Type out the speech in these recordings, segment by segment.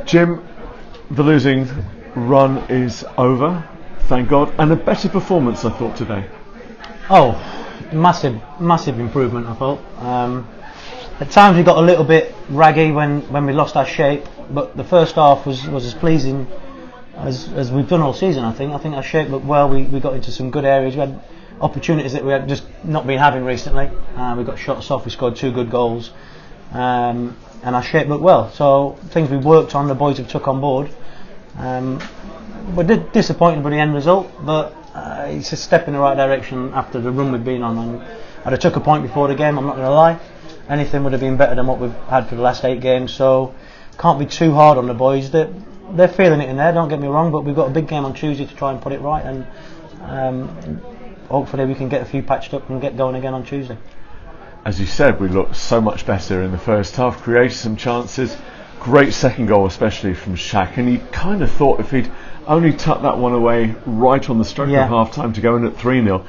Jim, the losing run is over, thank God, and a better performance I thought today. Oh, massive improvement I thought. At times we got a little bit raggy when we lost our shape, but the first half was as pleasing as we've done all season. I think our shape looked well. We got into some good areas. We had opportunities that we had just not been having recently. We got shots off. We scored 2 good goals, and our shape looked well. So things we worked on, the boys have took on board. We're disappointed by the end result, but it's a step in the right direction after the run we've been on. And I'd have took a point before the game, I'm not going to lie. Anything would have been better than what we've had for the last 8 games, so can't be too hard on the boys. They're feeling it in there, don't get me wrong, but we've got a big game on Tuesday to try and put it right, and hopefully we can get a few patched up and get going again on Tuesday. As you said, we looked so much better in the first half, created some chances. Great second goal, especially from Shaq, and you kind of thought if he'd only tucked that one away right on the stroke of half time to go in at 3-0.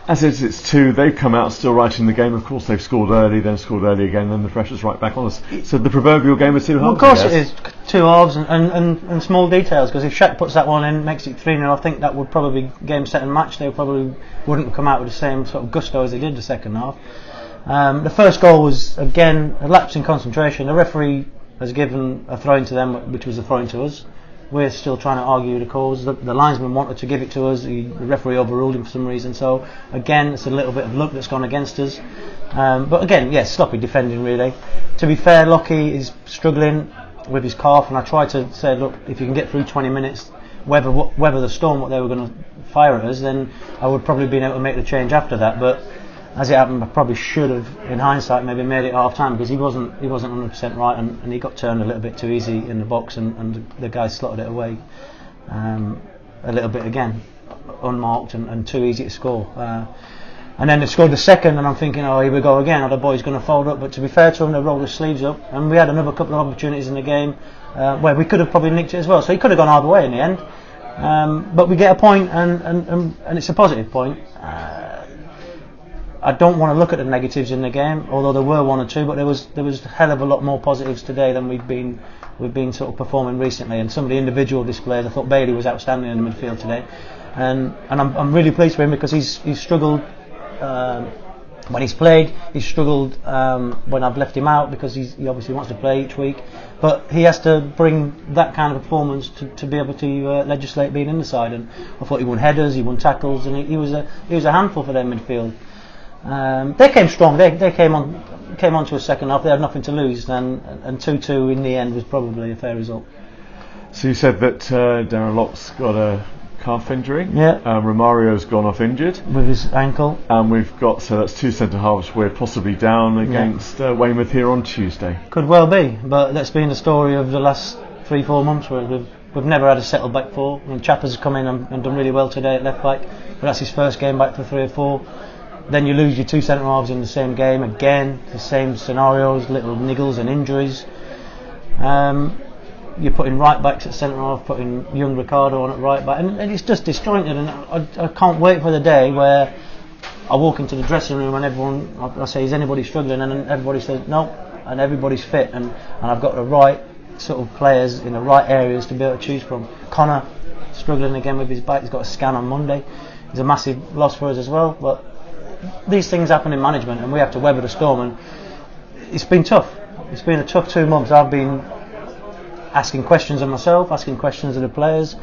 As it is, it's 2. They've come out still right in the game. Of course, they've scored early, then scored early again, then the pressure's right back on us. So the proverbial game of 2 halves. Well, of course it is 2 halves and small details. Because if Shaq puts that one in, makes it 3-0, I think that would probably be game, set and match. They probably wouldn't come out with the same sort of gusto as they did the second half. The first goal was again a lapse in concentration. The referee has given a throw-in to them, which was a throw-in to us. We're still trying to argue the cause. The linesman wanted to give it to us. The referee overruled him for some reason. So again, it's a little bit of luck that's gone against us. But again, yes, sloppy defending really. To be fair, Lockie is struggling with his calf, and I tried to say, look, if you can get through 20 minutes, whether the Storm, what they were going to fire at us, then I would probably been able to make the change after that. But as it happened, I probably should have, in hindsight, maybe made it half time, because he wasn't 100% right, and he got turned a little bit too easy in the box, and the guy slotted it away a little bit again, unmarked and too easy to score. And then they scored the second, and I'm thinking, oh, here we go again. Are the boys going to fold up? But to be fair to them, they rolled their sleeves up, and we had another couple of opportunities in the game where we could have probably nicked it as well. So he could have gone either way in the end. But we get a point, and it's a positive point. I don't want to look at the negatives in the game, although there were 1 or 2, but there was a hell of a lot more positives today than we've been sort of performing recently. And some of the individual displays, I thought Bailey was outstanding in the midfield today, and I'm really pleased for him, because he's struggled when he's played. He's struggled when I've left him out, because he obviously wants to play each week, but he has to bring that kind of performance to be able to legislate being in the side. And I thought he won headers, he won tackles, and he was a handful for their midfield. They came strong. They came on to a second half. They had nothing to lose, and 2-2 in the end was probably a fair result. So you said that Darren Lock's got a calf injury. Yeah. Romario's gone off injured with his ankle. And we've got, so that's 2 centre halves. We're possibly down against Weymouth here on Tuesday. Could well be, but that's been the story of the last 3-4 months, where we've never had a settled back 4. And Chappers has come in and done really well today at left back, but that's his first game back for 3 or 4. Then you lose your 2 centre halves in the same game again, the same scenarios, little niggles and injuries. You're putting right backs at centre half, putting young Ricardo on at right back, and it's just disjointed. And I can't wait for the day where I walk into the dressing room and I say, is anybody struggling? And everybody says no, and everybody's fit, and I've got the right sort of players in the right areas to be able to choose from. Connor struggling again with his back. He's got a scan on Monday. It's a massive loss for us as well, but these things happen in management, and we have to weather the storm, and it's been tough. It's been a tough 2 months. I've been asking questions of myself, asking questions of the players.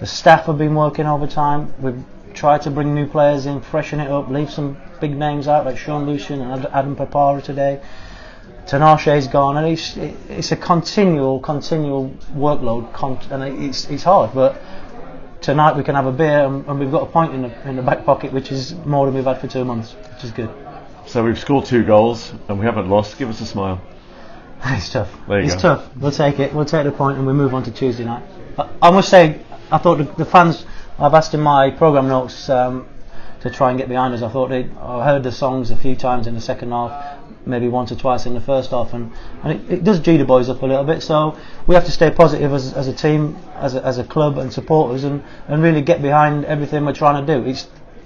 The staff have been working overtime. We've tried to bring new players in, freshen it up, leave some big names out like Sean Lucian and Adam Papara today. Tinashe's gone, and it's a continual workload, and it's hard, but tonight we can have a beer, and we've got a point in the back pocket, which is more than we've had for 2 months, which is good. So we've scored 2 goals and we haven't lost. Give us a smile. It's tough. It's tough. We'll take it. We'll take the point, and we move on to Tuesday night. I must say, I thought the fans, I've asked in my programme notes to try and get behind us. I heard the songs a few times in the second half, maybe once or twice in the first half, and it does G the boys up a little bit. So we have to stay positive as a team, as a club and supporters, and really get behind everything we're trying to do.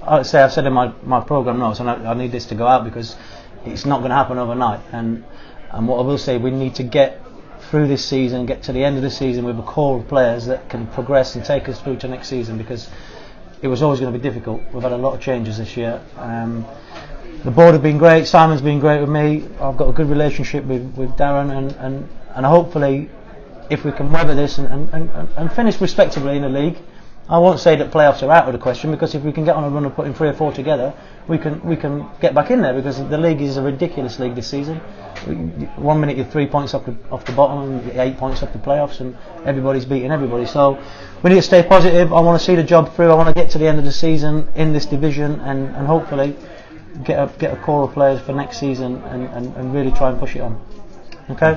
I've said in my programme notes, and I need this to go out, because it's not going to happen overnight. And what I will say, we need to get through this season, get to the end of the season with a core of players that can progress and take us through to next season, because it was always going to be difficult. We've had a lot of changes this year. The board have been great. Simon's been great with me. I've got a good relationship with Darren, and hopefully, if we can weather this and finish respectably in the league, I won't say that playoffs are out of the question, because if we can get on a run of putting 3 or 4 together, we can get back in there, because the league is a ridiculous league this season. 1 minute you're 3 points off the bottom, and 8 points off the playoffs, and everybody's beating everybody. So we need to stay positive. I want to see the job through. I want to get to the end of the season in this division, and hopefully get a core of players for next season, and really try and push it on. Okay.